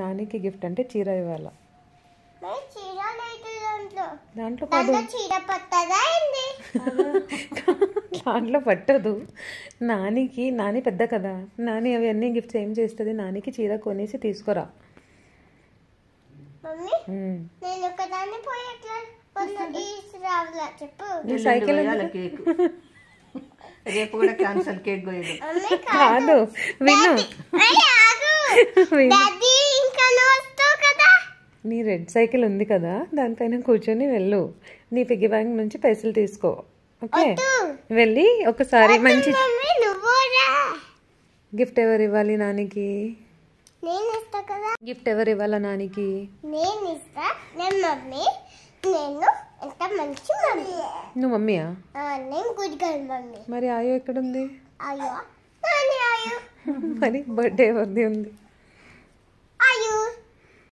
నానికి గిఫ్ట్ అంటే చీర ఇవ్వాల. దాంట్లో దాంట్లో పట్టదు. నాని పెద్ద కదా, నాని అవన్నీ గిఫ్ట్స్ ఏం చేస్తుంది? నానికి చీర కొనేసి తీసుకురా. సైకిల్ రేపు కూడా క్యాన్సల్ కేక్ కాదు, విను. నీ రెడ్ సైకిల్ ఉంది కదా, దానిపైన కూర్చొని వెళ్ళు. నీ పిగ్గీ బ్యాంక్ నుంచి పైసలు తీసుకో. ఓకే, వెళ్ళి ఒకసారి మంచి గిఫ్ట్ ఎవరు ఇవ్వాలి నానికి? గిఫ్ట్ ఎవరు ఇవ్వాలా నానికి? నువ్వు మమ్మీయా? మరి ఆయో ఎక్కడుంది? మరి బర్త్డే ఎవరిది ఉంది?